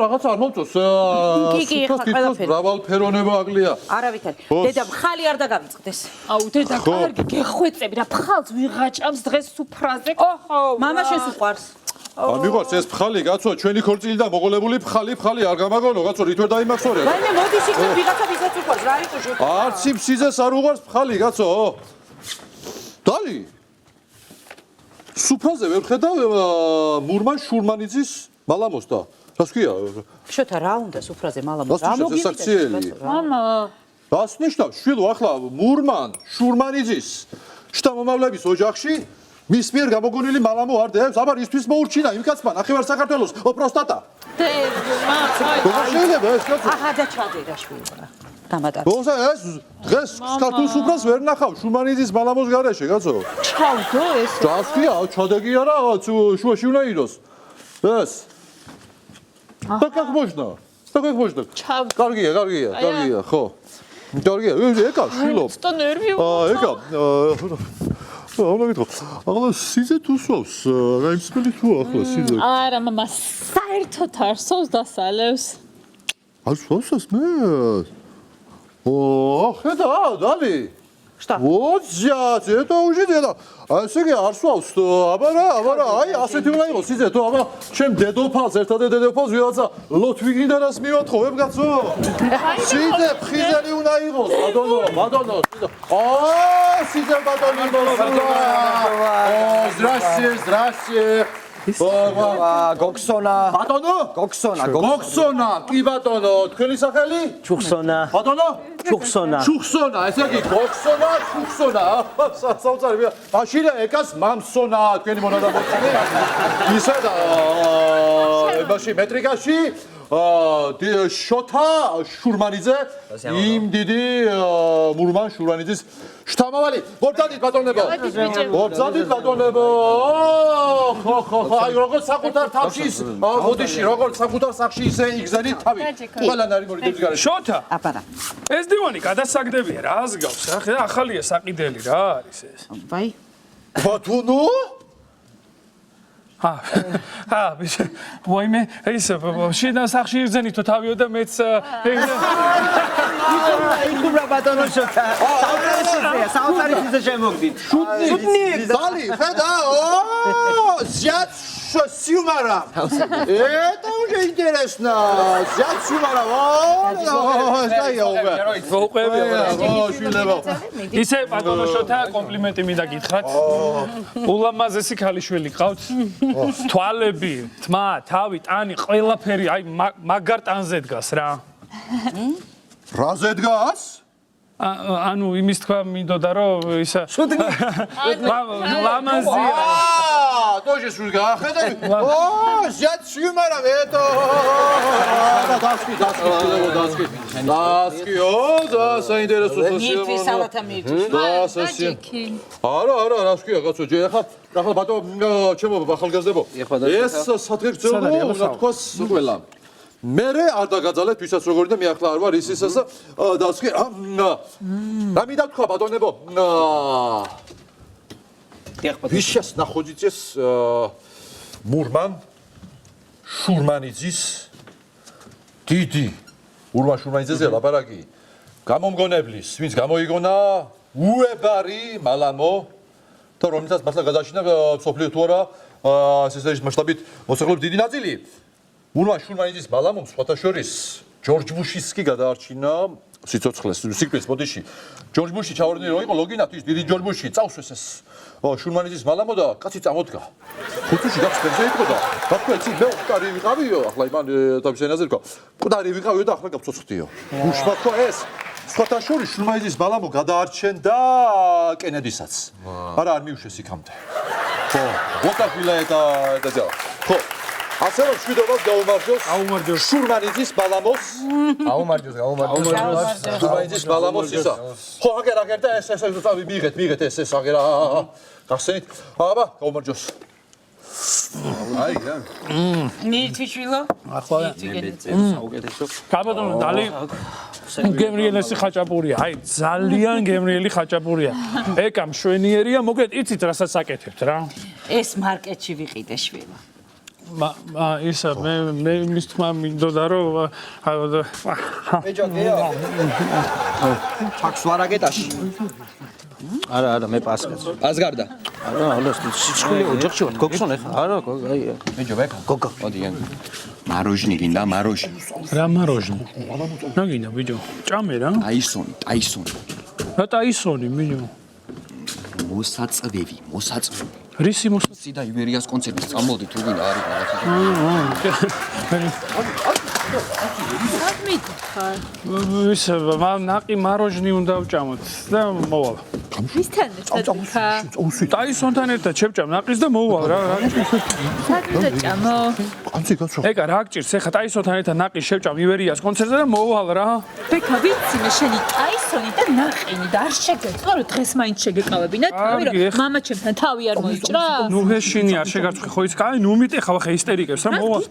რაღაცა არ მომწონს. რავალფერონება აკლია. არავითარი. დედა მხალი არ დაგავიწყდეს. აუ დედა კარგი გეხვეწები რა ფხალს ვიღაჭამს დღეს სუფრაზე. ოჰო მამა შენს უყვარს. მიყვარს ეს ფხალი კაცო, ჩვენი ქორწილი და მოყოლებული ფხალი არ გამაგონო კაცო, რით ვერ დაიმახსოვრე? რაიმე მოდის იქ ვიღაცა ვისაც უყვარს, რა იყო შეკითხვა? არც იფსიზეს არ უყვარს ფხალი კაცო. დალი. სუფრაზე ვერ ხედავ მურმან შურმანიძის მალამოს და რას ქვია? შოთა რა უნდა სუფრაზე მალამოს? რა მოგიწევს? მამა რას ნიშნავს? შვილო ახლა მურმან შურმანიძის შთამომავლების ოჯახში მის მიერ გამოგონილი მალამო არ დევს, აბა ისთვის მოურჩინა იმ კაცმა ნახევარ საქართველოს პროსტატა. შეიძლება ეს კაცო. აჰა და ჩადე შვილი რა. დამატა. როცა ეს დღეს ქართულ სუფრას ვერ ნახავ შურმანიძის მალამოს გარეშე კაცო. ჩავდო ეს. რას ქვია? ჩადეგი არა, შუაში უნდა იროს. ეს. და как можно? და как можно? კარგია, ხო. კარგია, ეკა შვილო. ცოტა ნერვი ეკა. უნდა გითხო. ახლა სიძე თუ სვავს, რაიმსმელი თუ ახლა სიძე. არა მამა საერთოდ არ სვავს დასალევს. არ სვავს მე. ხედა, დალი. Šta? Ođac, eto užite da. A sve je arsvals, abara, ay aseti უნდა იყოს სიძე, თუ აბა ჩემ დედოფალს, ერთადერთ დედოფალს ვიღაცა ლოთვიგინდანას მივათხოვებ კაცო. სიძე ფხიზელი უნდა იყოს, ბატონო, სიძე. სიძე ბატონო. Здрасте. გოქსონა. ბატონო? გოქსონა, კი ბატონო, თქვენი სახელი? ჩუხსონა. ბატონო? ჩუხსონა. ჩუხსონა, ესე იგი გოქსონა, ჩუხსონა. საოცარი. მაშინ ეკას მამსონა, თქვენი მონადა მოწინე. ისა და ბაში მეტრიკაში შოთა შურმანიძე იმ დიდი მურმან შურმანიძის შთამავალი. მოგწადით ბატონებო. მოგწადით ბატონებო. ხო, აი როგორც საკუთარ თავშის, მოდიში, როგორც საკუთარ სახში ისე იგზენით თავი. ყველანაირი მორიდების გარეშე. შოთა. აპარა. ეს დივანი გადასაგდებია რა აზგავს რა ხედა ახალია საყიდელი რა არის ეს ვაი. ბატონო? ბიჭი ვაიმე ის შიდა სახში იგზენითო თავიო და მეც იხუბრა ბატონო შოთა. საოცარი სიძე შემოგდით. შუტნი. დალი, ხედა, ზიად сюмара. Это уже интересно. Зять сюмара. ისე ბატონო შოთა კომპლიმენტი მინდა გითხრათ. ულამაზესი ქალიშვილი ყავთ. თვალები, თმა, თავი, ტანი, ყველაფერი აი მაგარ ტანზე დგას რა. რაზე დგას? ანუ იმის თქვა მინდოდა რომ ისა ლამაზია. тоже сюда. ხედავი. ზიად სიუმარა это. დასკი. და საინტერესო მიწვის სალათა მიწვის. არა, რას ქვია კაცო, ჯერ ახლა ბატონო ჩემო ახალგაზრდებო. ეს სადგერძელო უნდა თქვას ყველა. მერე არ დაგაძალეთ ვისაც როგორი და მე ახლა არ ვარ ისისას დასკი. რა მინდა თქვა ბატონებო? Сейчас находитесь მურმან შურმანიძის დიდი მურმან შურმანიძეზე ლაპარაკი გამომგონებლის ვინც გამოიგონა უებარი მალამო და რომელსაც მართლა გადაშინა სოფლიო თუ არა სისტემის მასშტაბით მოსახლეობის დიდი ნაწილი მურმან შურმანიძის მალამომ სხვათა შორის ჯორჯ ბუშის კი გადაარჩინა სიცოცხლეს სიკვდილს მოდიში ჯორჯ ბუში ჩავარდნი რომ იყო ლოგინათის დიდი ჯორჯ ბუში წავსვეს ეს შურმანიძის მალამო და კაცი წამოდგა ხუთში გაწევზე იყო და რა თქვა იცი მე მკვდარი ვიყავიო ახლა იმან თავის ენაზე ვქო მკვდარი ვიყავიო და ახლა გავცოცხდიო უშმა თქვა ეს სხვათა შორის შურმანიძის მალამო გადაარჩენდა კენედისაც არა არ მიუშვეს იქამდე ხო ვოტაფილა eta ხო ასე რომ შვიდობას გაუმარჯოს შურმანიძის მალამოს აუმარჯოს შურმანიძის მალამოს ისა ხო აგერ და ეს მიიღეთ ეს აგერ გახსენით აბა გაუმარჯოს აი რა მიწიშვილო ახლა მე საუკეთესო გაბატონო დალი გემრიელესი ხაჭაპურია, აი ძალიან გემრიელი ხაჭაპურია. ეკა მშვენიერია, მოკლედ იცით რასაც აკეთებთ რა. ეს მარკეტში ვიყიდე შვილო. ისა მე მის თმა მინდოდა რომ მეჯაკეა. ჩაქს ვარაგეტაში. არა, მე პასკაც. ასგარდა. არა, სიჩქული ოჯახში ვარ. გოგსონ ახლა. არა, აი. მეჯო ბეკა. გოგო. მოდიან. მაროჟნი გინდა, მაროჟნი. რა მაროჟნი? ნაგინდა ბიჭო. ჭამე რა. ტაისონი. რა ტაისონი ბიჭო? მოსაწვევი. რისი მოსაწვევი? სიდა იბერიას კონცერტის წამოდი თუ გინდა არის რაღაცა. ისა ნაყი მაროჟნი უნდა ვჭამოთ და მოვალ. ვისთან ერთად? ტაისონთან ერთად შევჭამ ნაყის და მოვალ რა. საერთოდ ჭამო. ეკა რა გჭირს ეხა ტაისონთან ერთად ნაყის შევჭამ იბერიას კონცერტზე და მოვალ რა. ბექა ვიცი მე შენი ტაისონი და ნაყინი და არ შეგეწყო რომ დღეს მაინც შეგეკავებინა თავი რომ მამა ჩემთან თავი არ მოიჭრა? ნუ ჰეშინი არ შეგარწყვი ხო ის კაი ნუ მიტეხავ ახლა ისტერიკებს რა მოვალ.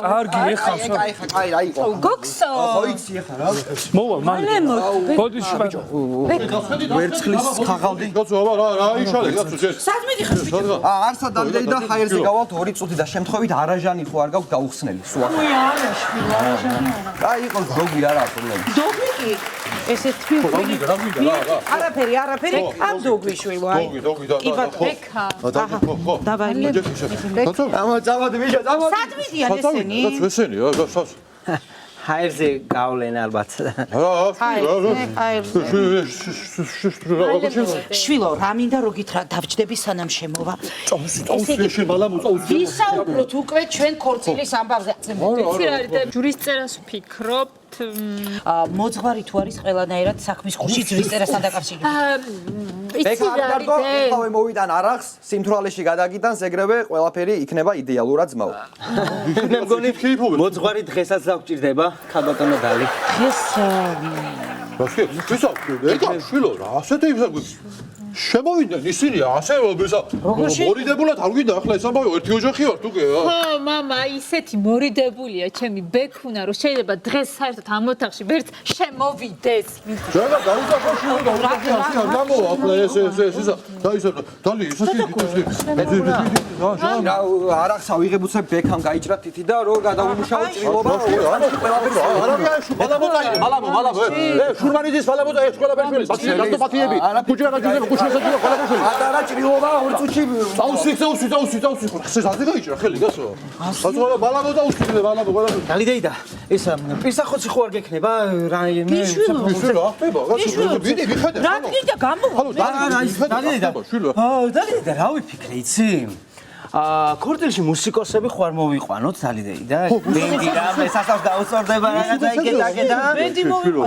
კარგი ეხავს რა. აი, აიყო. გოგსო. ხო იცი ახლა რა. მოვალ მალე. ბოდიში ვერცხლის ხაღალდი. კაცო რა იშალე კაცო შენ. სად მიდიხარ შვილო? არსა დამდეი და ჰაერზე გავალთ 2 წუთი და შემთხვევით არაჟანი ხო არ გაქვს გაუხსნელი. სულ ახლა. არა შვილო, არაჟანი არა. აი იყოს დოგი არა პრობლემა. დოგი კი. ესე თვილი. რა. არაფერი, ამ დოგი შვილო, აი. დოგი და ხო. ბექა. ხო. დავაი. კაცო წავადი მიშა, წავადი. სად მიდიან ესენი? კაცო ესენი რა. ჰაერზე გავლენ ალბათ. შვილო, რა მინდა რო გითხრა, დავჯდები სანამ შემოვა. ვისაუბროთ უკვე ჩვენ ქორწილის ამბავზე. ვიცი რა არის და ჯურის წერას ვფიქრობთ. მოძღვარი თუ არის ყველანაირად საქმის ხუში ჯურის წერასთან დაკავშირებით. ვიცი რა არის და ეხავე მოვიდან არახს, სიმთვრალეში გადაგიტანს ეგრევე ყველაფერი იქნება იდეალურად ძმაო. მე მგონი მოძღვარი დღესაც დავჭირდება, ქალბატონო დალი. დღეს ეკა შვილო რა ასეთი შემოვიდნენ ისინი ასე მორიდებულად არ გვინდა ახლა ეს ამბავი ერთი ოჯახი ვარ თუკე ხო მამა ისეთი მორიდებულია ჩემი ბექუნა რომ შეიძლება დღეს საერთოდ ამ ოთახში ვერც შემოვიდეს რა დაუძახოში და გამოვა ახლა ეს დაისა დალი არახს ავიღებუცე ბექამ გაიჭრა თითი და რო გადაუმუშაო ჭრილობა მალამო შურმანიძის მალამო და ეს ყველაფერი პატიები კუჭერა გიძებ ატარა ჭრილობა 2 წუთში წავსვი ხსეს ასე გაიჭრა ხელი გასო აცოლა მალამო და უსვიდე მალამო ყველაფერი დალიდეიდა ეს პირსახოცი ხო არ გექნება რა შვილო ახტება გასო ვიდი ვიხედე რა გინდა გამო? დალიდეიდა რა ვიფიქრე იცი? ქორტილში მუსიკოსები ხო არ მოვიყვანოთ დალიდეიდა? ბენდი რა მე სასავს დაუსწორდება რაღაცა იკეტაკეტა ბენდი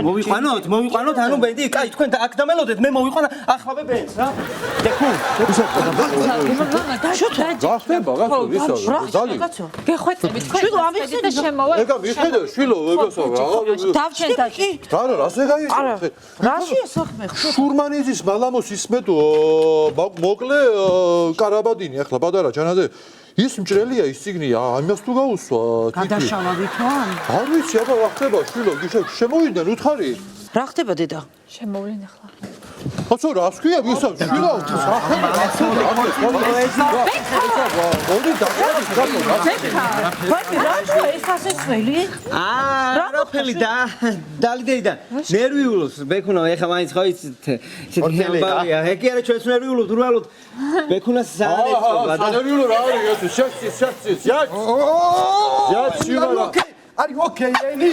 მოვიყვანოთ ანუ ბენდი კაი თქვენ აქ დამელოდეთ მე მოვიყვანა ახლა ბენდს რა დეკუ მამა გახტება გასო ვისო დალი გეხვეწები თქვენ და შემოვა ეკა ვიხედე შვილო ეგასო რა დავჩენდაში. რა ასე გაიჭრა რაშია საქმე? შურმანიძის მალამოს ისმედო მოკლე კარაბადინი ახლა პატარა ჩანაზე ის მჭრელია ის ციგნია ამას თუ გაუსვა გადაშალავით ან? არ ვიცი აბა რა ხდება შვილო შემოვიდნენ უთხარი რა ხდება დედა? შემოვლენ ახლა აცო რა სქია ვისა შვილო რა ხდება რატო ეს ასე წველი? რაფელი და დალიდეიდა ნერვიულობს ბექუნა ეხა მაინც ხო იცით ისეთი ამბავია ეკი არა ჩვენს ნერვიულობთ უბრალოდ ბექუნას საანეცობა და ნერვიულო რა არის ეს შეცი არის ოკეი ენი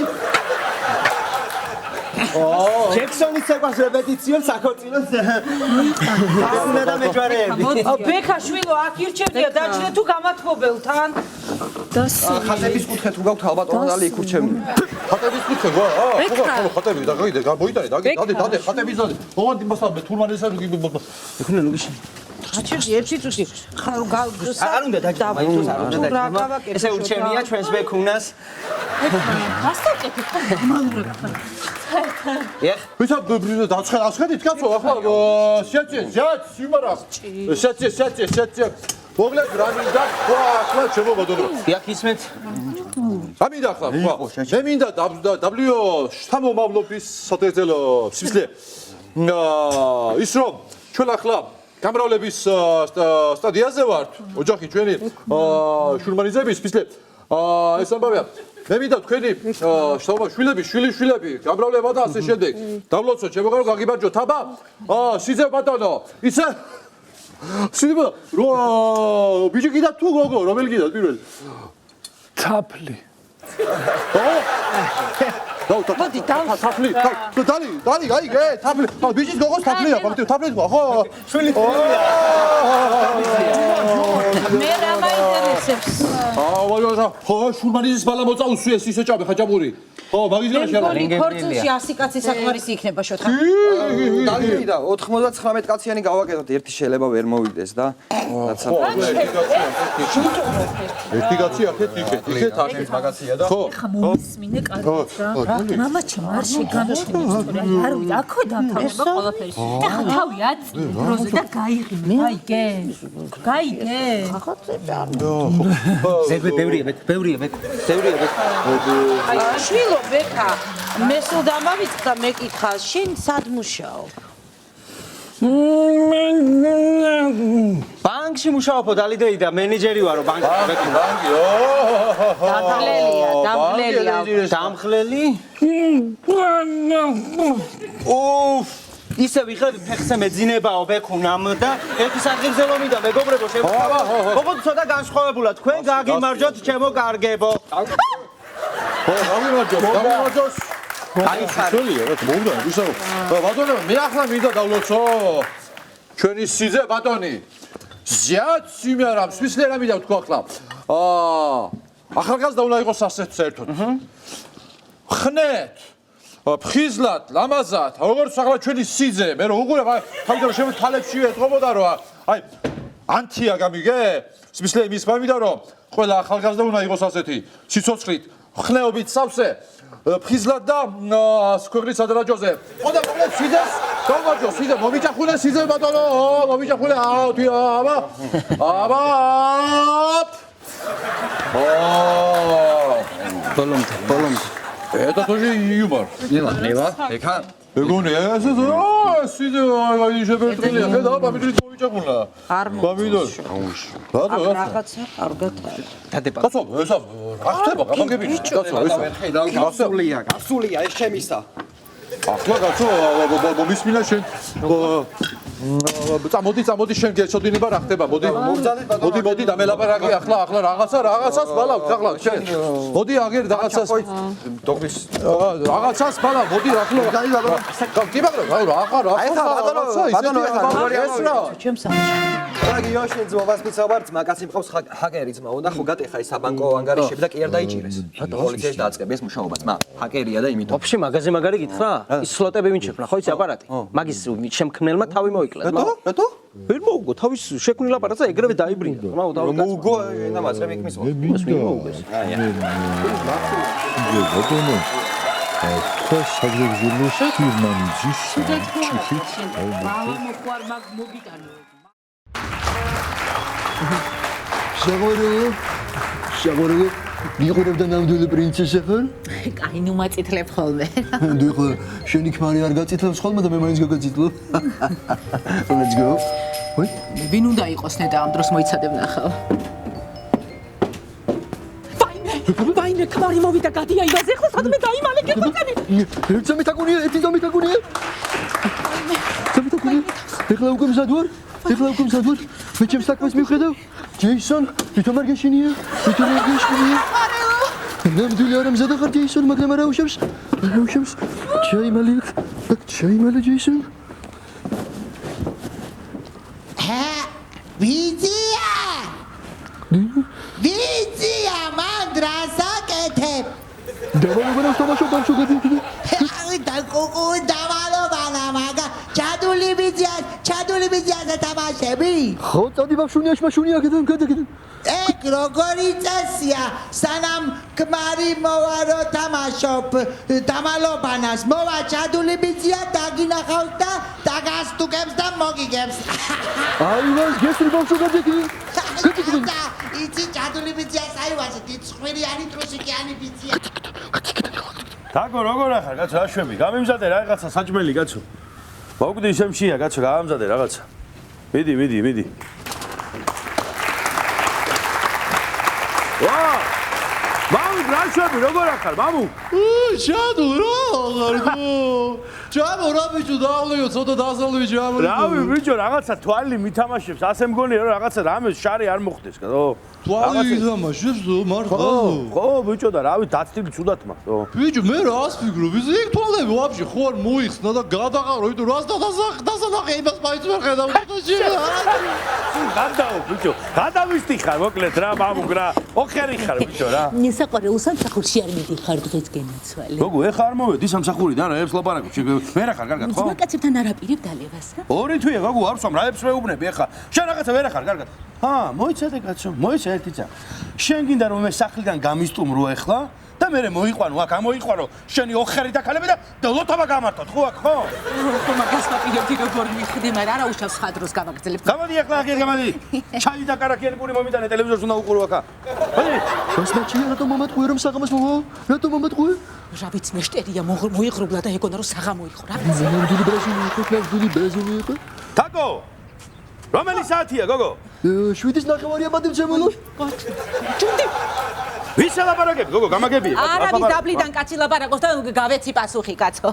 ჯექსონის საკვას რეპეტიციებს საქორწილოს ბექუნა და მეჯვარეები ბექა შვილო აქ ირჩევდია დაჭრე თუ გამათბობელთან? ხატების კუთხე თუ გაქვთ ალბატონო დალი იქ ურჩევნია ხატების კუთხე ხო ხატები და გაიდე გამოიტანე დადე ხატების დადე მოდი მასალ თურმანესა ბექუნა ნუგიში ხაჩერში ერთი წუთი არ უნდა დაჭრა ესე ურჩევნია ჩვენს ბექუნას გასტოკეთ ვისა დაცხედით კაცო ახლა შეცი მოგლეთ რა მინდა ახლა შემოვადო იაკ ისმეთ რა მინდა ახლა მე მინდა WO შთამომავლობის სოთეზელო სისლე ის რომ ჩვენ ახლა გამრავლების სტადიაზე ვართ ოჯახი ჩვენი შურმანიძების სისლე ეს ამბავია მე მინდა თქვენი შვილები შვილიშვილები გამრავლება და ასე შემდეგ დავლოცოთ შემოგარო გაგიბარჯოთ აბა სიძე ბატონო ისე სიძე რო ბიჭი გიდა თუ გოგო რომელი გიდა პირველი თაფლი მოდი თაფლი დალი გაიგე თაფლი ბიჭის გოგოს თაფლია თაფლი ხო შვილი მე რა მაინტერესებს ხო შურმანიძის ბალა მოწაუსვი ეს ისე ჭამე ხაჭაპური ხო მაგის გარეშე არა ქორწილში 100 კაცი საკმარისი იქნება შოთა და 99 კაციანი გავაკეთოთ ერთი შეიძლება ვერ მოვიდეს და რაცა ერთი კაცი აქეთ იქეთ აქეთ მაგაცია და ხო ხა მომისმინე კარგად რა მამაჩემ არ შეგამოჩნია არ ვიცი აქვე დამთავრება ყველაფერი ეხა თავი აწი დროზე და გაიღიმე გაიგე ზედმე ბევრია აი შვილო ბექა მე სულ დამავიწყდა მეკითხა შენ სად მუშაობ ბანკში მუშაობ დალიდეი და მენეჯერი ვარო ბანკში დამხლელი უფ ისე ვიხედავ ფეხზე მეძინებაო ბექუნამ და ერთი საღირზე რომ მიდა მეგობრებო შემოხვა ოღონდ ცოტა განსხვავებულა თქვენ გაგიმარჯოთ ჩემო კარგებო ხო გამიმარჯოს აი ხარია რა მომდა ისო ბატონო მე ახლა მინდა დავლოცო ჩვენი სიძე ბატონი ზიად სიმერამ სვისლე რა მინდა თქვა ახლა ახალგაზრდა უნდა იყოს ასეთ საერთოდ ხნეთ ფხიზლად ლამაზად როგორც ახლა ჩვენი სიძე მე რო უყურებ აი თავიდან შემო თალებში ეთყობოდა რომ აი ანთია გამიგე სვისლე იმის მომიდა რომ ყველა ახალგაზრდა უნდა იყოს ასეთი სიცოცხლით ხნეობით სავსე ფხიზლად და ქვეყნის სადარაჯოზე ხოდა მოკლედ სიძეს გამარჯო სიძე მომიჭახულე სიძე ბატონო მომიჭახულე აბა ბოლომდე это тоже юмор ნევა ეხა ეგონი ეს სიძე აი შეფერტყილია ხედა პამიდრით მომიჭახულა პამიდორ ბატონო რაღაცა კარგად დადება კაცო ეს რა ხდება გამოგებინე კაცო ეს გასულია ეს ჩემისა ახლა კაცო მომისმინა შენ მოდი შენ გეცოდინება რა ხდება მოდი და მელაპარაკი ახლა რაღაცას ბალავთ ახლა შენ მოდი აგერ რაღაცას რაღაცას ბალავ მოდი ახლა კი მაგრამ რა ჩემს ამაში რაგიო შენ ძმობას მიცავართ მაგაცი მყავს ჰაკერი ძმა უნდა ხო გატეხა ის საბანკო ანგარიშები და კი არ დაიჭირეს პოლიციაში დააწყებეს მუშაობა ძმა ჰაკერია და იმიტომ ოფში მაგარი გითხრა ის სლოტები ვინ შექმნა ხო იცი აპარატი მაგის შემქმნელმა თავი მოიკლა რატო ვერ მოუგო თავის შექმნილ აპარატზე ეგრევე დაიბრინდა მოუგო და მასრები იქ მისვო ბატონო თქვა საგზელო შურმანიძის ჭიქით ბავა მოყვარ მაგ მოგიტანო შეგორე მიყურებდა ნამდვილი პრინცესა ხარ? კაი ნუ მაწითლებ ხოლმე დიახ, შენი ქმარი არ გაწითლებს ხოლმე და მე მაინც გაგაწითლებ. Let's go. ვაი? ვინ უნდა იყოს ნეტა ამ დროს მოიცადებ ნახავ ვაიმე ქმარი მოვიდა გადია იმაზე ხო სადმე დაიმალე გეყოწები ერთი მითაგუნია ეხლა უკვე მზადვარ მე ჩემს საქმეს მივხედავ ჯეისონ თვითონ არ გეშინია ნამდვილი არ მზადა ხარ ჯეისონ მაგრამ არ აუშავს ჩაიმალე ჯეისონ ვიზია მანდრასაკეთებ დავალობანა თამაშობ ბავშვები დავალობანა მაგა ჩადული ვიზია და თამაშები ხო წადი ბავშვუნია შმაშუნია გადაგიდან ეგ როგორი წესია სანამ ქმარი მოვარო თამაშობ დავალობანას მოვა ჩადული ვიზია დაგინახავს და დაგასტუკებს და მოგიგებს აი მას გესრი ბავშვები იცი ჯადული ბიძია საივაზე დიწხვირიანი ტრუსიკიანი ბიძია თაკო როგორ ახარ კაცო აშვები გამიმზადე რაღაცა საჭმელი კაცო მოგვდი შემშია კაცო გამამზადე რაღაცა მიდი ვა მამუ რაშვები როგორ ახარ მამუ შადო რა აღარ ჯამო რა ბიჭო დავლეო ცოტა დასალვი ჯამო რავი ბიჭო რაღაცა თვალი მითამაშებს ასე მგონია რომ რაღაცა რამე შარი არ მოხდეს კაცო თვალი ითამაშებს მართლა ხო ბიჭო და რავი დაცდილი ცუდად მაქვს ბიჭო მე რას ფიქრობ ის იქ თვალები ვაფშე ხო არ მოიხსნა და გადაყარო იმიტომ რას დასანახე იმას მაინც ვერ ხედავ ბიჭო გადაო ბიჭო გადავისტი ხარ მოკლედ რა მამუ რა ოხერი ხარ ბიჭო რა საყარაო სამსახურში არ მიდიხარ დღეს გენაცვალე გოგო ეხა არ მოვედი სამსახურიდან რა ებს ლაპარაკობ მე რა ხარ კარგად ხო ძმაკაცებთან არ აპირებ დალევას რა ორი თვია გოგო არ ვსვამ რა ებს მეუბნები ეხა შენ რაღაცა ვერ ახარ კარგად მოიცადე კაცო მოიცა ერთი წა შენ გინდა რომ მე სახლიდან გამისტუმრო ეხლა და მე მოიყვანო აქ ამოიყვანო შენი ოხერი და ქალები და ლოთობა გამართოთ ხო აქ ხო ხო მაგას პაპირებდი როგორ მიხვდი მაგრამ არა უშავს ხა დროს გავაგრძელებ გამოდი ახლა აქ გამოდი ჩაი და კარაქიანი პური მომიტანე ტელევიზორს უნდა უყურო აქ მოდი შესნაჩია რატომ მომატყუე რომ საღამოს მოვა რატომ მომატყუე რა ვიცი მე შტერია მოიღრუბლა და ეგონა რომ საღამო იყო რა ნამდვილი ბრაზილი იყო თაკო რომელი საათია გოგო 7:09 მადემ ჯუნდი ვისა ლაპარაკებ გოგო გამაგებია არავის დაბლიდან კაცი ლაპარაკობს და გავეცი პასუხი კაცო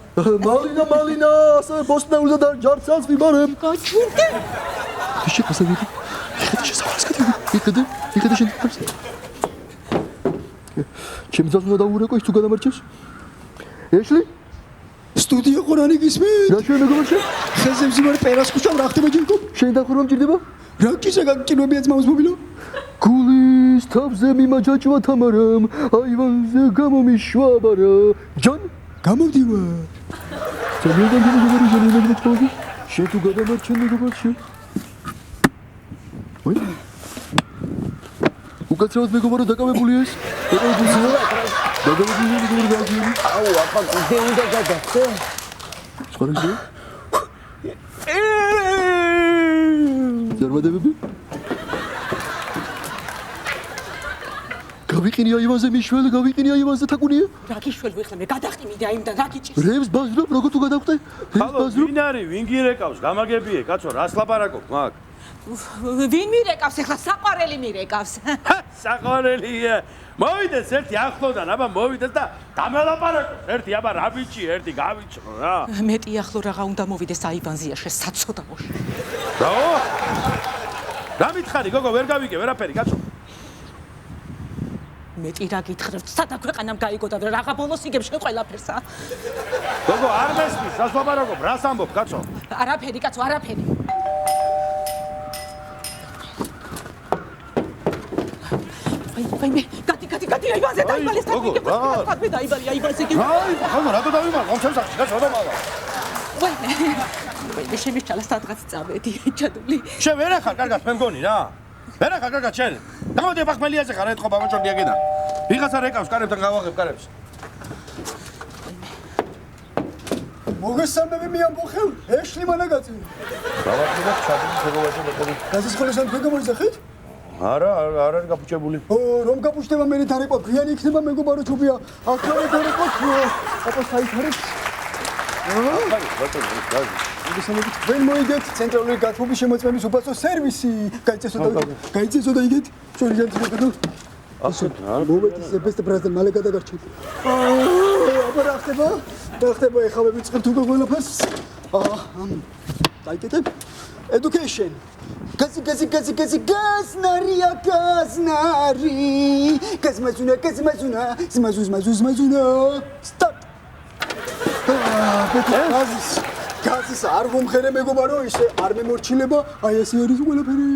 მალინა ასე ბოსტნეულზე და ჯარცალს ვიბარებ ჯუნდი ისე გასაგები იხედე შენ ჩემ ძას უნდა დაურეკო ის თუ გადამარჩევს ეშლი სტუდია ყორანი გისმენთ რა ჩვენ მეგობარში ხეზებზე ვარ პერას ქუჩამ რა ხდება ჯენკო შენ დახურვა მჭირდება რა კისაგან კინოებია ძმაუს მობილო გულის თავზე მიმაჯაჭვა თამარამ აივანზე გამომიშვა ბარა ჯან გამოდივა ძალიან მეგობარი შენ თუ გადამარჩენ მეგობარში უკაცრავად მეგობარო დაკავებული ეს დაკავებული აუ აბა გუდე უნდა გადაცე სწორია ზარმადებები გავიყინე აივანზე მიშველი გავიყინე აივანზე თაკუნია რა გიშველი ხლა მე გადახტი მიდე აიმდა რა გიჭირს რევს ბაზრობ როგორ თუ გადავხტე რევს ბაზრობ ვინ არის ვინ გირეკავს გამაგებიე კაცო რას ლაპარაკობ მაგ ვინ მირეკავს ახლა საყვარელი მირეკავს საყვარელია მოვიდეს ერთი ახლოდან აბა მოვიდეს და დამელაპარაკოს ერთი აბა რა ბიჭი ერთი გავიჭრო რა მეტი ახლო რაღა უნდა მოვიდეს აივანზია შესაცოდა მოშ რა მითხარი გოგო ვერ გავიგე ვერაფერი კაცო მეტი რა გითხრევთ სადა ქვეყანამ გაიგო და რაღა ბოლოს იგებ შენ ყველაფერსა გოგო არ მესმის რას ლაპარაკობ რას ამბობ კაცო არაფერი კაცო არაფერი ვაიმე გადი აივანზე დაიბალეს თაგვი დაიბალი აივანზე კი გოგო რატო დავიმარხო ჩემს სახში კაცო რა მალა ვაიმე შემიჩალა სადღაც წავედი ჩადული შენ ვერ ახარ კარგად მე მგონი რა ვერ ახარ კარგად შენ გამოდი ბახმელიაზე ხარ ეთყობა მოჭორდი აქედან ვიღაცა რეკავს კარებთან გავაღებ კარებს მოგესალმები მე ამბოხევ ეშლი მანაგაცი დავახმდა ჩადილი შეგოვაჭო მეტყვი გასასხოლესთან თქვენ გამოიძახით არა არ არის გაფუჭებული რომ გაფუჭდება მე თარეყვა გვიანი იქნება მეგობარო ჩუბია ახალი თარეყვა აპა საითარებს მოგესალმებით თქვენ მოიგეთ ცენტრალური გათბობის შემოწმების უფასო სერვისი გაიწესო და იგეთ შორი ჯანმრთელობა ასეთ მოვედი ზებესტ ბრაზილ მალე გადაგარჩეთ აბა რა ხდება ეხლა მე ვიწყებ თუ ყველაფერს დაიკეთებ education Gaznariya gaznari Gazmazuna Stop Gazis არ მომხერე მეგობარო ისე არ მემორჩილება აი ესე არის ყველაფერი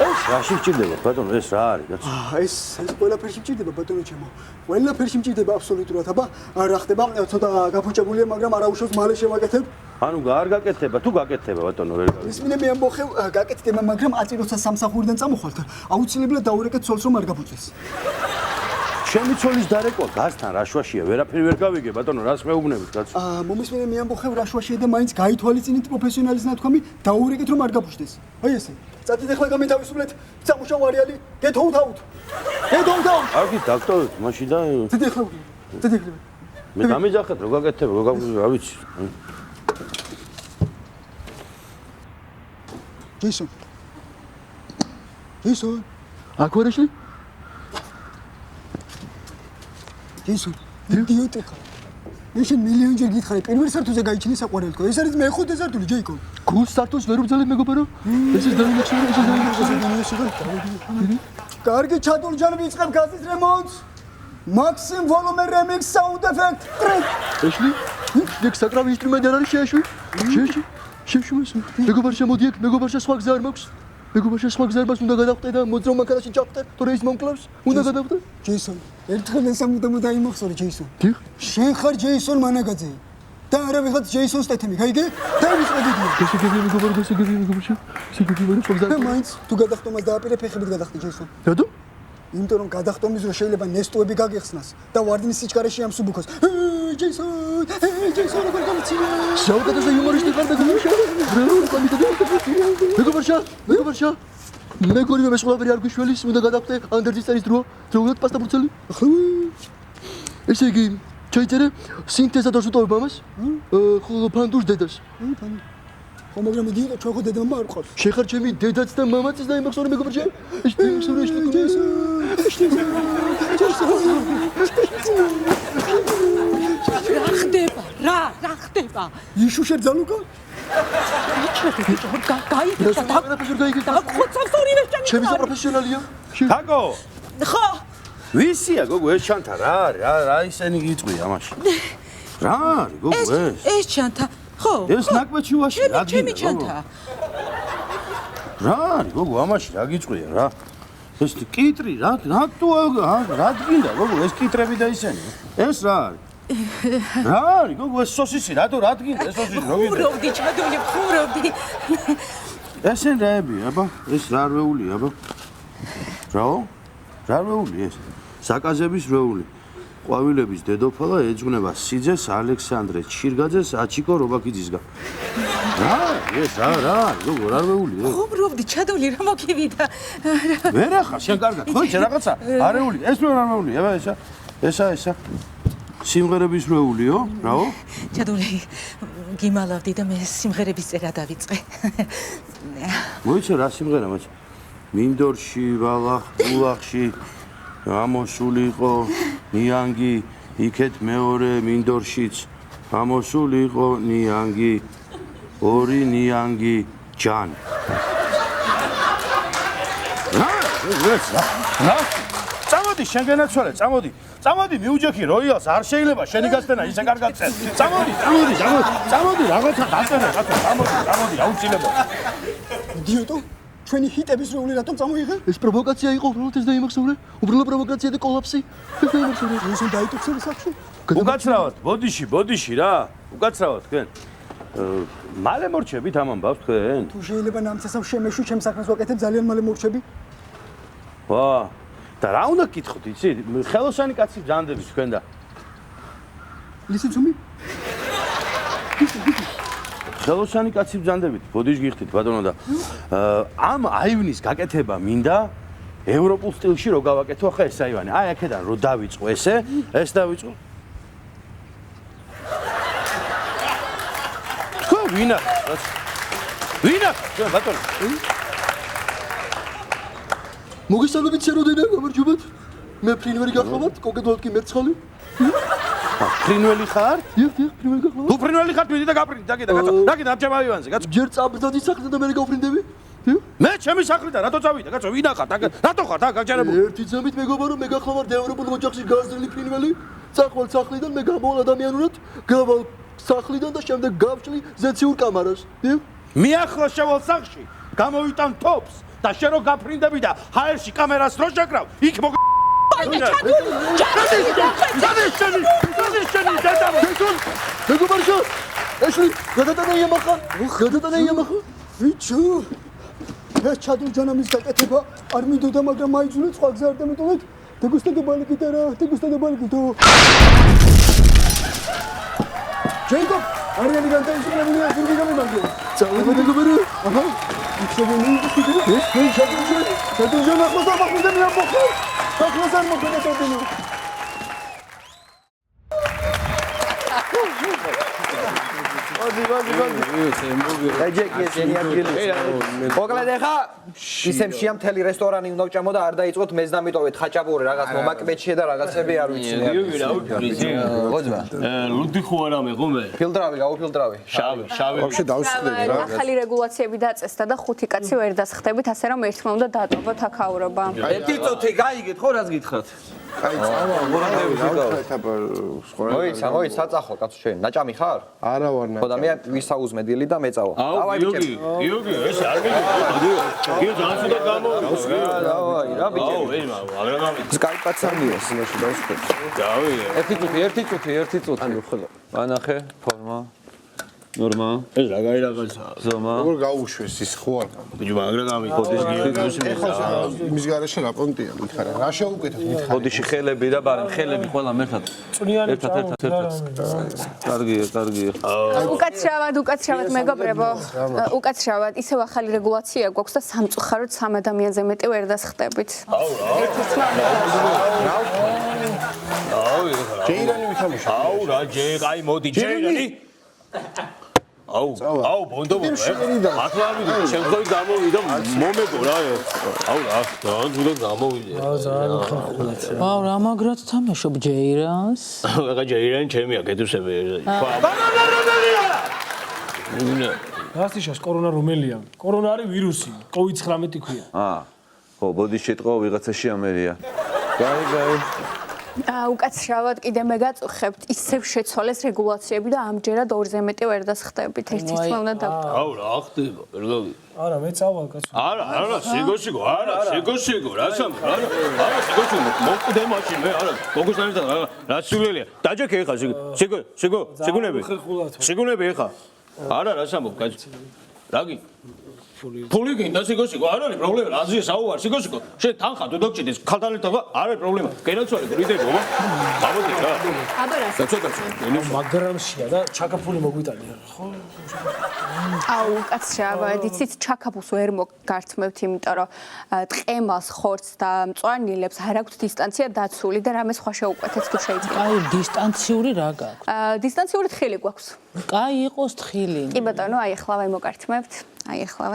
ეს რაში მჭირდება ბატონო ეს რა არის კაცო ეს ყველაფერში მჭირდება ბატონო ჩემო ყველაფერში მჭირდება აბსოლუტურად აბა რა ხდება ცოტა გაფუჭებულია მაგრამ არა უშავს მალე შევაკეთებ ანუ არ გაკეთება თუ გაკეთება ბატონო ვერ გავიგე ისმინე მე ამბოხევ გაკეთდება მაგრამ აწიროცა სამსახურიდან წამოხვალთ აუცილებლად დაურეკეთ ცოლს რომ არ გაფუჭდეს ჩემი ცოლის დარეკვა გასთან რაშვაშია ვერაფერი ვერ გავიგე ბატონო რას მეუბნებით კაცო მომისმინე მე ამბოხევ რაშვაშია და მაინც გაითვალისწინეთ პროფესიონალის ნათქვამი დაურეკეთ რომ არ გაფუჭდეს აი ესე წადით ახლა გამეთავისუფლეთ. სამუშაო არეალი get out out. Get out out. აგი დაქტორეთ, მაშინ და წადით ახლა. წადით ახლა. მე დამეჯახეთ, რო გაკეთებ, რა ვიცი. ჯეისონ. ჯეისონ. აქ ვარ ეშლი? ჯეისონ, იდიოტი ხარ. მე შენ მილიონჯერ გითხარი, პირველ სართულზე გაიჩინე საყვარელი თქო. ეს არის მეხუთე სართული, ჯეიკო. გულს სართულს ვერ ვბრძოლებ მეგობარო. ეს ის დაიმეჩვენა, ეს დაიმეჩვენა. კარგი ჩადურჯან ვიწყებ გაზის რემონტს. Maxim volume remix sound effect. ეშლი? იქ საკრავი ინსტრუმენტი არ არის შეეშვი? შეშვი. მეგობარშა მოდი აქ, მეგობარშა სხვა გზა არ მაქვს. მეგობარშა სხვა გზა არ მაქვს, უნდა გადავხტე და მოძრავ მანქანაში ჩავხტე, თორე ის მომკლავს, უნდა გადავხტე. ჯეისონ, ერთხელ ესამუდამ დაიმახსოვრე ჯეისონ. დიახ. შენ ხარ ჯეისონ მანაგაძე. და არა ვიღაც ჯეისონ სტეთემი, გაიგე? დაივიწყე. გასაგებია მეგობარო, გასაგებია მეგობარშა. გასაგებია სხვა გზა. და მაინც თუ გადახტომას დააპირე ფეხებით გადახტე ჯეისონ. რატო? იმიტომ რომ გადახტომის რო შეიძლება ნესტუები გაგეხსნას და ვარდნის სიჩქარეში ამსუბუქოს. ჯეისონ, ჯეისონ როგორ გამიცინა? საუკეთესო იუმორისტი ხარ მეგობარშა. მეგობარშა. მეგონი მე სხვაგვარი არ გვიშველის, უნდა გადავხტე ანდერძის წერის დროა, დროულად პასტა ბრუცელი. ესე იგი, ჩაიწერე სინთეზატორს უტოვებ ამას, ხოლო ფანდურს დედას. ხო, მაგრამ იდიოტო, ჩვენ ხო დედამ არ ვყავს. შეხარ ჩემი დედაც და მამაციც დაიმახსოვრე მეგობარშა. რა ხდება? იშუშერ ძალუკა? ჩემი პროფესიონალია. თაკო, ხო. ვისია გოგო ეს ჩანთა რა ისენი გიწვია მაშინ. რა არის გოგო ეს? ეს ჩანთა. ხო. ეს ნაკვეთი უაში რა ჩემი ჩანთა. რა არის გოგო ამაში რა გიწვია რა? ეს კიტრი რა გინდა გოგო ეს კიტრები და ისენი? ეს რა არის? რა არის გოგო ეს სოსისი რა გინდა ეს სოსისი რა გინდა? ხუროვდი ჩადული ხუროვდი. ესენ რაები აბა ეს რა რვეულია აბა? რაო? რა რვეული ეს? საკაზების რვეული. ყვავილების დედოფალა ეძღვნება სიძეს ალექსანდრე ჩირგაძეს აჩიკო რობაქიძისგან. რა ეს რა გოგო რა რვეული ეს? ხუროვდი ჩადული რა მოგივიდა. ვერ ახარ შენ კარგად ხო ეს რაღაცა არეული ეს რა რვეული აბა ესა სიმღერების რვეულიო რაო? ჩადული გიმალავდი და მე სიმღერების წერა დავიწყე. მოიცა რა სიმღერა მაჩ? მინდორში ვალახში ამოსული იყო ნიანგი იქეთ მეორე მინდორშიც ამოსული იყო ნიანგი ორი ნიანგი ჯან რა წამოდი შენ განაცვალე წამოდი მიუჯექი როიალს არ შეიძლება შენი გასტენა ისე კარგად წეს წამოდი რაღაცა დაწერე წამოდი აუცილებლად იდიოტო ჩვენი ჰიტების როლი რატომ წამოიღე? ეს პროვოკაცია იყო, უბრალოდ ეს დაიმახსოვრე. უბრალოდ პროვოკაცია და კოლაფსი. ეს დაიმახსოვრე. ეს დაიტოქსები სახში. უკაცრავად, ბოდიში რა. უკაცრავად თქვენ. მალე მორჩებით ამ ამბავს თქვენ? თუ შეიძლება ნამცესავ შემეშვი, ჩემს საქმეს ვაკეთებ, ძალიან მალე მორჩები. ვა, და რა უნდა გკითხოთ, იცი? ხელოსანი კაცი ბრძანდებით თქვენ და. ლისიცუმი? ხელოსანი კაცი ბრძანდებით, ბოდიში გიხდით ბატონო და ამ აივნის გაკეთება მინდა ევროპულ სტილში რო გავაკეთო ახლა ეს აივანი. აი აქედან რო დავიწყო ეს დავიწყო. ხო, ვინა? ჩვენ ბატონო. მოგესალმებით შეროდენა, გამარჯობათ. მე ფრინველი გახლავთ, კონკრეტულად კი მერცხალი. ფრინველი ხარ? დიახ, ფრინველი გახლავთ. თუ ფრინველი ხარ, თვითი და გაფრინდი, დაგიდა კაცო. დაგიდა ამ აივანზე, კაცო. ჯერ წაბრძადი საქმე და მე გავფრინდები. მე ჩემი სახლიდან რატო წავიდა, კაცო? ვინა ხარ? რატო ხარ? გაგჯერებული. ერთი ძმით მეგობარო, მე გახლავთ ევროპულ ოჯახში გაზრდილი ფრინველი. წახვალ სახლიდან მე გამავალ ადამიანურად, გავალ სახლიდან და შემდეგ გავშლი ზეციურ კამარას. მიახლა შევალ სახლში, გამოვიტან თოფს და შენ რო გაფრინდები და ჰაერში კამერას რო შეკრავ, იქ მოგ მეგობარშა, ეშლი, გადატანა იამახა. ვიჩო, ეს ჩადურჯანამის გაკეთება არ მინდოდა, მაგრამ მაიძულეთ სხვა გზა არ დამეტოვეთ. დეგუსტადობალი გიტარა, დეგუსტადობალი. ჯეიკობ, არიანი განთავისუფლებულია, ზურგი გამომაგდო. წავედი მეგობარო. აჰა. მოკლედ ეხა ისემ შეამთელი რესტორანი უნდა ვჭამო და არ დაიწყოთ მეზდამიტოვეთ ხაჭაპური რაღაც მომაკბეჩი და რაღაცები არ ვიცი. გოძმა. ლუდი ხო არა მე ხომე? ფილტრავი, გაუფილტრავი. შავი. вообще დავსხდები რა. ახალი რეგულაციები დაწესდა და 5 კაცი ვერ დასხდებით, ასე რომ ერთმა უნდა დატოვოთ აქაურობა. ერთი წუთი გაიგეთ ხო რას გითხრათ? მოიცა, საწახო კაცო შენ, ნაჭამი ხარ? არა ვარ ხო და მე ვისაუზმე დილი და მეწავა. დავაი ბიჭი. გიოგი, ეს არ მიგიო. გიო ძალიან სულ გამო. დავაი, რა ბიჭი. აღარ გამი. სკაიპაცამია სინაში დავსწრებ. დავი. ერთი წუთი. ანუ ხოლო. ანახე, ფორმა. ნორმა. ეს რა გაი რაღაცაა. ზომა. როგორ გაუშვეს ის ხო არ ბიჭი, მაგრამ გამი ხოდის იმის garaშე რა პონტია მითხარა რა შეუკეთეთ მითხარა ხოდიში ხელები და ბარემ ხელები ყველა ერთად კარგია უკაცრავად მეგობრებო, უკაცრავად ისევ ახალი რეგულაცია გვაქვს და სამწუხაროდ 3 ადამიანზე მეტი ვერ დასხდებით. ჯეირანი ვითამაშა აუ რა ჯერ აი მოდი ჯერანი აუ ბონდო ათლავი შემდგომი გამოვიდა მომეგო რა აუ რა თუნდაც გამოვიდა აუ რა მაგრად თამაშობ ჯეირანს ახლა ჯეირანი ჩემია კეთუსები რასიშას კორონა რომელია? კორონა არის ვირუსი, COVID-19 ქვია. ხო ბოდის შეტყვა ვიღაცაში ამერია გაი უკაცრავად კიდე მე გაწუხებთ ისევ შეცვალეს რეგულაციები და ამჯერად 2-ზე მეტი ვერ დასხდებით. ერთი თქმა უნდა დავტოვოთ. აუ რა ხდება პერგავი არა მე წავალ კაცო. არა სიგოსიგო რა სამ არა სიგოსიგო მოკვდე მაშინ მე არა მოგუსტანებდა რა სულელია დაჯექე ხა სიგუნები ხა არა რა სამო კაცო რაგი ფული გინდა სიგოსიგო არ არის პრობლემა აზია საუბარ სიგოსიგო შენ თანხა თუ დაგჭირდეს ქალთან ერთად არ არის პრობლემა კენაცვარი გრიდებობა გამოდი რა აბა რა მაგრამშია და ჩაკაფული მოგვიტანია ხო აუ უკაცრავად იცით ჩაკაფულს ვერ მოგართმევთ იმიტომ რომ ტყემას ხორცს და მწვანილებს არ აქვთ დისტანცია დაცული და რამე სხვა შეუკვეთეთ თუ შეიძლება აი დისტანციური რა გაქვს დისტანციური თხილი გვაქვს კაი იყოს თხილი კი ბატონო აი ახლა მოგართმევთ აი ახლა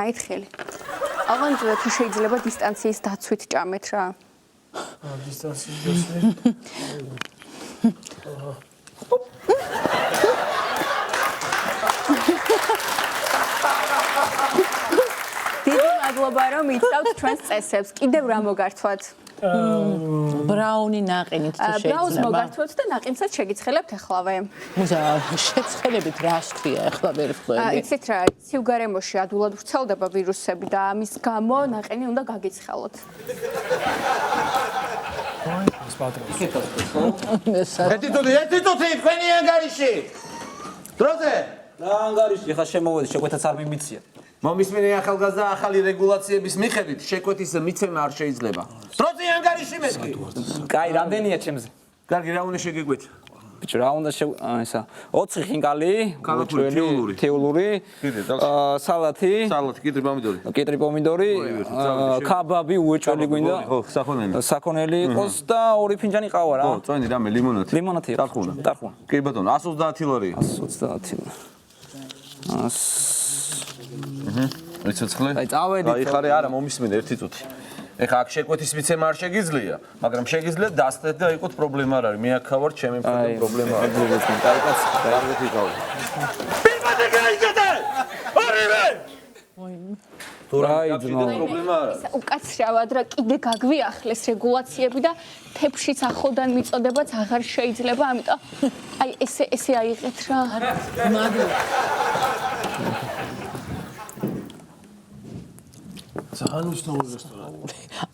აი თხილი აღარ თუ შეიძლება დისტანციის დაცვით ჭამეთ რა დისტანციის დიდი მადლობა რომ იცავთ ჩვენს წესებს კიდევ რა მოგართვათ ბრაუნი ნაყინით თუ შეიძლება ბრაუნს მოგართვოთ და ნაყინსაც შეგიცხელებთ ახლავე შეცხელებით რას ქვია ახლა ვერ ხვდები იცით რა სიუგარემოში ადვილად ვრცელდება ვირუსები და ამის გამო ნაყინი უნდა გაგიცხელოთ ერთი წუთი თქვენი ანგარიში დროზე რა ანგარიში ხა შემოვედი შეკვეთაც არ მიმიცია მომისმენი ახალგაზრდა ახალი რეგულაციების მიხედვით შეკვეთის მიცემა არ შეიძლება დროზე ანგარიში მეთქი კაი რამდენია ჩემზე კარგი რა უნდა შეგეკვეთ ბიჭო რა უნდა ესა 20 ხინკალი თეულური სალათი კიტრი პომიდორი კაბაბი უეჭველი გვინდა ხო საქონელი იყოს და 2 ფინჯანი ყავა რა ხო წვენი რამე ლიმონათი ტარხუნა კი ბატონო 130 ლარი 130 ვიცოცხლე აი წავედით აი ხარე არა მომისმენე ერთი წუთი ეხა აქ შეკვეთის მიცემა არ შეგიძლია მაგრამ შეგიძლიათ დასწრეთ და იყოთ პრობლემა არ არის მე აქ ხავარ ჩემი მხრიდან პრობლემა არ არის კაი კაცი კარგად იყავი პირმადე გაიგეთე ორივე თუ რა იძნო პრობლემა არა უკაცრავად რა კიდე გაგვიახლეს რეგულაციები და თეფშიც ახლოდან მიწოდებაც აღარ შეიძლება ამიტომ აი ესე აიღეთ რა მადლობა ძალიან უცნაური რესტორანი.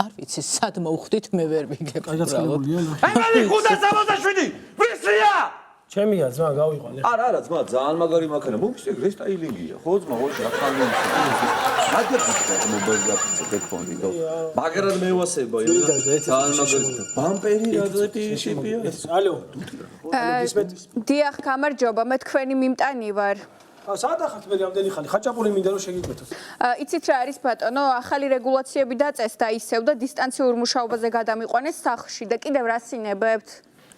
არ ვიცი, სად მოვხვდით, მე ვერ ვიგებ. კაიგაცკელებულია. აი მალი 567 ვისია? ჩემია ძმა გავიყვანე. არა ძმა ძალიან მაგარი მაქანა. მომწე რესტაილინგია. ხო ძმა ვოშ რა ხალხი. მაგერია მობილ გაფიცე ტელეფონი და მაგრად მევასება იო. ძალიან მაგარი. ბამპერი რაზეთი შიპია. ალო. დიახ, გამარჯობა, მე თქვენი მიმტანი ვარ. საათ ახალ მე რამდენი ხანი ხაჭაპური მინდა რომ შეგიკვეთოთ. იცით რა არის ბატონო, ახალი რეგულაციები დაწესდა ისევ და დისტანციურ მუშაობაზე გადამიყვანეს სახლში და კიდევ რას ვინებებთ?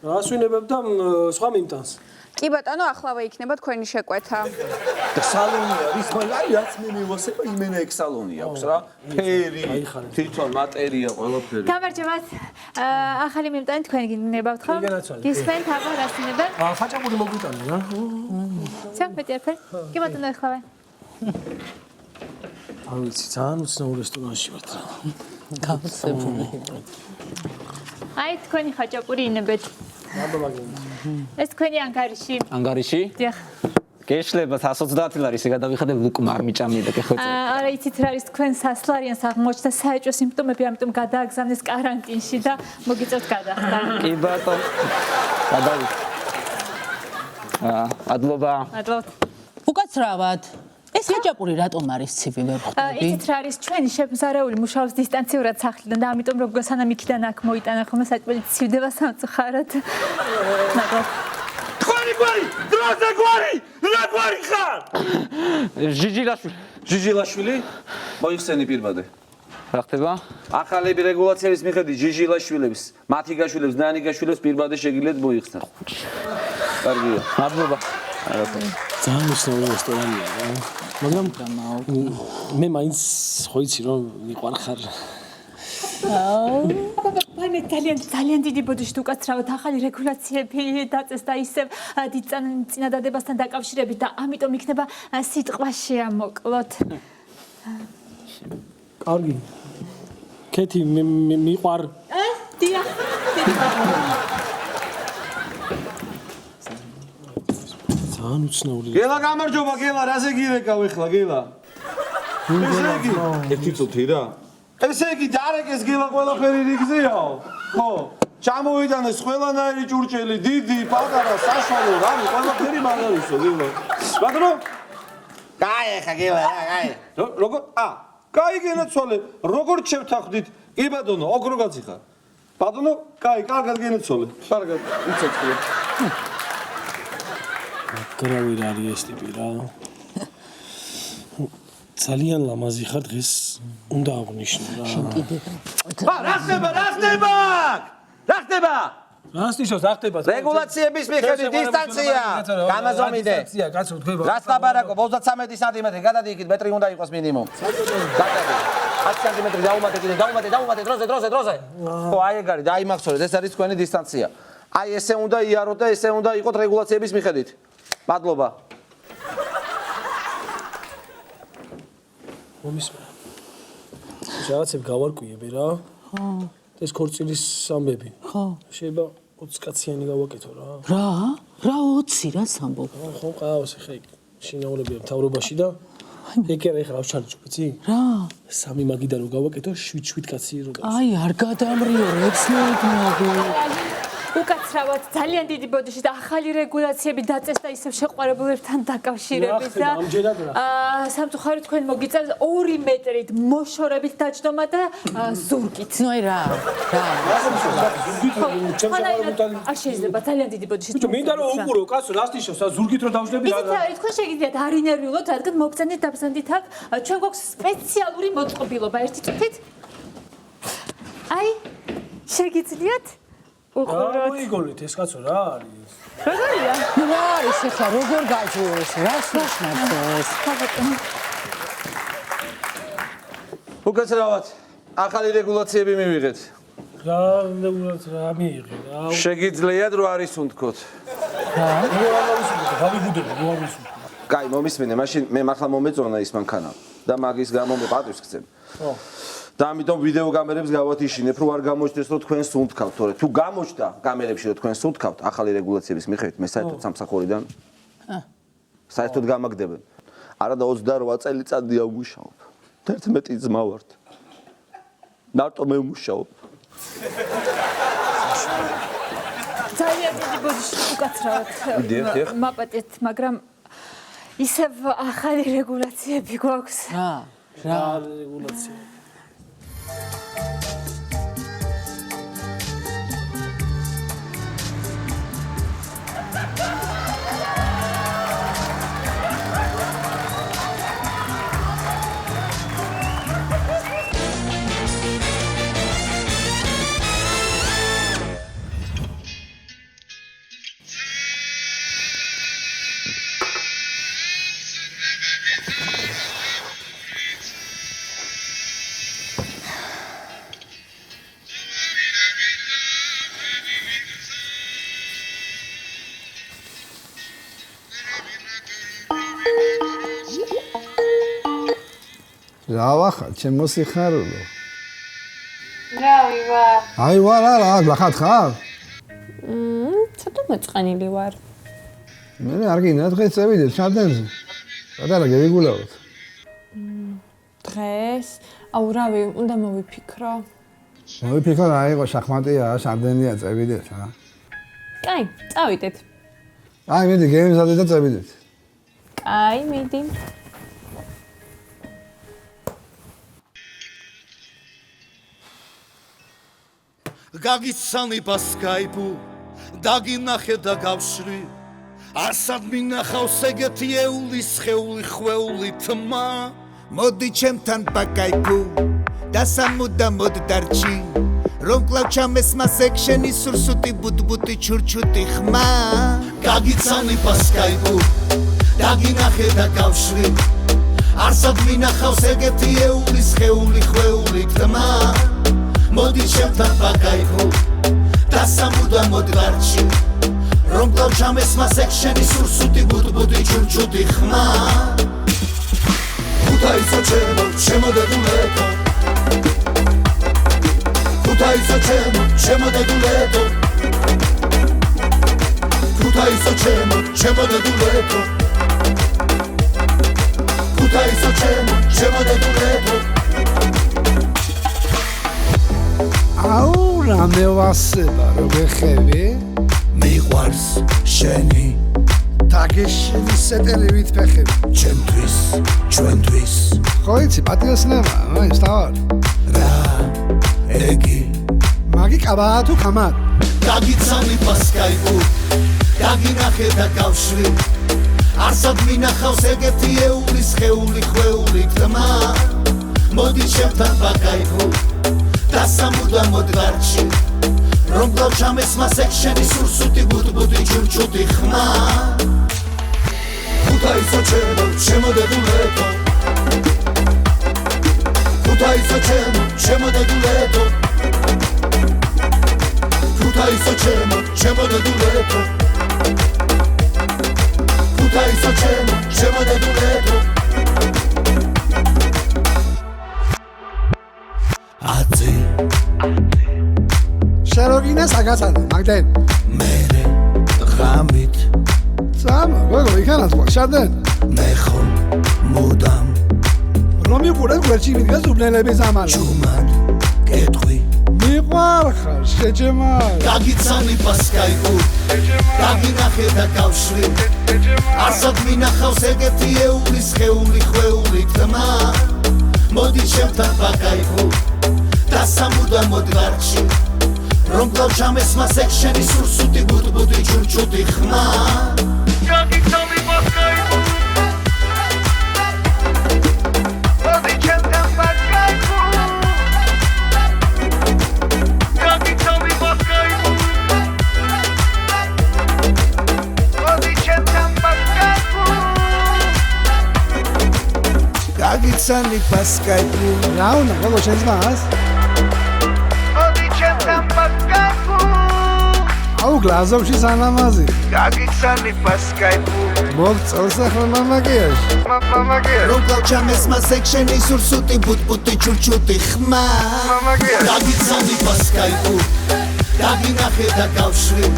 რას ვინებებ და სხვა მიმტანს. კი ბატონო, ახლავე იქნება თქვენი შეკვეთა. და სალონი არის, მაგრამ აი რაც მე მივასება, იმენა ეგ სალონი აქვს რა. ფერი, თვითონ მატერია, ყველაფერი. გამარჯობათ. ახალი მიმტანი თქვენი გინებავთ ხო? გისმენთ აბა რას ვინებებ? ხაჭაპური მოგვიტანე რა. ცოტა მეტი არაფერი. კი ბატონო ახლავე. არ ვიცი, ძალიან უცნაურ რესტორანში ვართ რა. გავსებული. აი თქვენი ხაჭაპური ინებეთ. ეს თქვენი ანგარიში. ანგარიში? დიახ. გეშლება 130 ლარი ისე გადავიხადებ უკ მარმიჭამი და გეხვეწე. არა იცით რა არის თქვენ სასლარიანს აღმოჩნდა საეჭვო სიმპტომები, ამიტომ გადააგზავნეს კარანტინში და მოგიწევთ გადახდა. კი ბატონო. გადავი. ადლობა. მადლობთ. უკაცრავად. ეს ხაჭაპური რატომ არის ცივი ვერ ხვდები? იცით რა არის ჩვენი შეფზარეული მუშაობს დისტანციურად სახლიდან და ამიტომ როგორ სანამ იქიდან აქ მოიტანა ხოლმე საჭმელი ცივდება სამწუხაროდ. მადლობთ. თქვენი გვარი, დროზე გვარი, რა გვარი ხარ? ჟიჟილაშვილი? მოიხსენი პირბადე. რა ხდება? ახალები რეგულაციების მიხედვით ჟიჟილაშვილებს, მათიგაშვილებს, ნანიგაშვილებს პირბადე შეგიძლიათ მოიხსნათ. კარგია. მადლობა. ძალიან უცნაური რესტორანია რა. მაგრამ მე მაინც ხო იცი რომ მიყვარხარ. მე ძალიან დიდი ბოდიში უკაცრავად ახალი რეგულაციები დაწესდა ისევ დიდ წინადადებასთან დაკავშირებით და ამიტომ იქნება სიტყვაში ამოკლოთ. კარგი. კეთი მიყვარ. დიახ. ძალიან უცნაური. გელა გამარჯობა, გელა, რაზე გირეკავ ახლა, გელა? ესე იგი, ერთი წუთი რა. ესე იგი, დარეკეს გელა ყველაფერი რიგზეაო? ხო. ჩამოვიტანეს ყველანაირი ჭურჭელი, დიდი, პატარა, საშუალო, რამე, ყველაფერი მაგარისო, გელა. ბატონო? კაი ახლა გელა, კაი. როგორ? კაი გენაცვალე. როგორ შევთანხმდით? კი ბატონო, ოქრო გაციხარ. ბატონო, კაი, კარგად გენაცვალე. კარგად, იცოცხლე. გრავი რა არის ეს ტიპი რა. ძალიან ლამაზი ხარ დღეს უნდა აღნიშნო რა. რა ხდება? რა ხდება? რასტიშოს რა ხდება? რეგულაციების მიხედვით დისტანცია. გამაზომიდე. დისტანცია, კაცო, თქვენ. რას ლაპარაკობ? 33 სანტიმეტრი, გადადიიქით, მეტრი უნდა იყოს მინიმუმ. გადადი. 10 სანტიმეტრი დაუმატე კიდე, დაუმატე, დროზე. ხო, აი ეგ არის, დაიმახსოვრეთ, ეს არის თქვენი დისტანცია. აი ესე უნდა იაროთ და ესე უნდა იყოთ რეგულაციების მიხედვით. მადლობა. მომისმა. რაღაცები გავარკვიები რა. ხო. ეს ქორწილის ამბები. ხო. შეიძლება 20 კაციანი გავაკეთო რა. რა? რა 20 რა სამბობ? ხო, ყავს ხე. შინაურებია მთავრობაში და ეკერა ეხლა ავჩარჯო, ვიცი? რა? სამი მაგიდან რო გავაკეთო 7 კაცი რო გავს. აი, არ გადამრიო, ეცნობიო. უკაცრავად ძალიან დიდი ბოდიში და ახალი რეგულაციები დაწესდა ისევ შეყვარებულებთან დაკავშირებით და სამწუხაროდ თქვენ მოგიწევს 2 მეტრით მოშორებით დაჯდომა და ზურგით. ნუ აი რა. არ შეიძლება ძალიან დიდი ბოდიში. ბიჭო, მინდა რომ უყურო, კაცო, რასტიშოს, ზურგით რო დავждები რა. იცით, თქვენ შეგიძლიათ არ ინერვიულოთ, რადგან მოგწენით დაბზანდით აქ. ჩვენ გვაქვს სპეციალური მოწყობილობა ერთი წუთით. აი, შეგიძლიათ რა მოიგონით ეს კაცო რა არის? როგორია? რა არის ახლა როგორ გაჟღერს? რას ნიშნავს? უკაცრავად, ახალი რეგულაციები მივიღეთ. რა მიიღე რა? შეგიძლიათ რო არის უნდქოთ. რა? გავიგუდები, რო არის უნდქოთ. კაი, მომისმენე, მაშინ მე მართლა მომეწონა ის მანქანა და მაგის გამო მე პატივს გცემ. ხო. და ამიტომ ვიდეო კამერებს გავათიშინებ, რომ არ გამოჩნდეს, რომ თქვენ სუნთქავთ, თორე თუ გამოჩნდა კამერებში, რომ თქვენ სუნთქავთ ახალი რეგულაციების მიხედვით, მე საერთოდ სამსახურიდან საერთოდ გამაგდებენ. არა და 28 წელიწადია ვმუშაობ. 11 ძმა ვართ. მარტო მე ვმუშაობ. ძალიან დიდი ბოდიში უკაცრავად. მაპატეთ, მაგრამ ისევ ახალი რეგულაციები გვაქვს. რა რეგულაცია? რა ვახარ, ჩემო სიხარულო. რავი ვარ. აი ვარ არა, გახათ ხარ? ცოტა მოწყენილი ვარ. მე არ გინდა დღეს წევიდეთ შარდენზე. პატარა გეგულავთ. დღეს? აუ რავი, უნდა მოვიფიქრო. მოვიფიქრო რა იყო შახმატია, შარდენია წევიდეთ რა. კაი, წავიდეთ. აი მიდი გემზადეთ და წევიდეთ. კაი, მიდი. გაგიცანი ბასკაიპუ დაგინახე და გავშრი ასად მინახავს ეგეთი ეული სხეული ხვეული თმა მოდი ჩემთან ბაკაიპუ და სამუდამოდ დარჩი რომ კლავ ჩამეს მას ექშენი სურსუტი ბუტბუტი ჩურჩუტი ხმა გაგიცანი ბასკაიპუ დაგინახე და გავშრი ასად მინახავს ეგეთი ეული სხეული ხვეული თმა მოდი ჩემთან ბაკაიპუ და სამუდამოდ დარჩი რომ კლავ ჩამეს მას ექშენი სურსუტი ბუტბუტი ჩურჩუტი ხმა ქუთაისო ჩემო დედულეთო ქუთაისო ჩემო დედულეთო ქუთაისო ჩემო დედულეთო ქუთაისო ჩემო დედულეთო აუ რამე ვასება რო გეხები მიყვარს შენი დაგეშენი სეტერივით ფეხები ჩემთვის ჩვენთვის ხო იცი პატიოსნება ის თავარ რა ეგი მაგი კაბაა თუ კამარ გაგიცანი ბასკაიპუ დაგინახე და გავშრი არსად მინახავს ეგეთი ეული სხეული ხვეული თმა მოდი ჩემთან ბაკაიპუ და სამუდამოდ ვარჩი რომ კლავ ჩამეს მას ექშენი სურსუტი ბუტბუტი ჩურჩუტი ხმა ქუთაისო ჩემო დედულეთო ქუთაისო ჩემო დედულეთო ქუთაისო ჩემო დედულეთო ქუთაისო ჩემო დედულეთო აცი შეროგინა საგაცანო მაგდენ მერე ღამით სამა გოგო იქანაც შარდენ მე ხომ მუდამ რომ იყურებ გვერდში მიდგას უბნელების ამალი ჩუმად კეთხვი მიყვარხარ შეჭემა გაგიცანი ბასკაიპუ დაგინახე და გავშრი არსად მინახავს ეგეთი ეული სხეული ხვეული თმა მოდი ჩემთან ბაკაიპუ და სამუდამოდ ვარჩი რომ კლავ ჩამეს მას ექშენი სურსუტი ბუტბუტი ჩურჩუტი ხმა გაგიცანი ბასკაიპუ მოდი ჩემთან ბაკაიპუ გაგიცანი ბასკაიპუ მოდი ჩემთან ბაკაიპუ გაგიცანი ბასკაიპუ რა უნდა გოგო შენს მას აუ გლაზოვში სანამაზი გაგიცანი ბასკაიპუ მოგწონს ახლა მამაკიაში რომ კლავ ჩამეს მას ექშენი სურსუტი ბუტბუტი ჩურჩუტი ხმა გაგიცანი ბასკაიპუ დაგინახე და გავშრი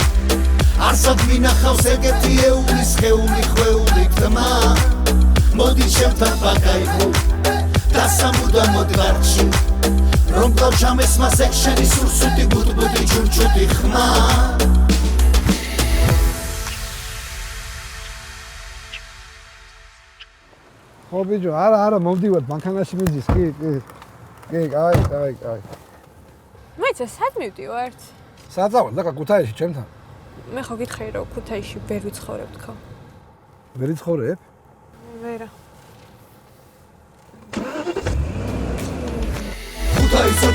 არსად მინახავს ეგეთი ეული სხეული ხვეული თმა მოდი ჩემთან ბაკაიპუ და სამუდამოდ ვარჩი რომ კლავ ჩამეს მას ექშენი სურსუტი ბუტბუტი ჩურჩუტი ხმა ხო ბიჭო არა მომდივარ ბანკანაში მიძის კი აი მეც სად მივდივართ? საწავ და ქუთაისში ჩემთან მე ხო გითხარი რომ ქუთაისში ვერ ვიცხოვრებ თქო. ვერ იცხოვრებ? ვერა. ქუთაისო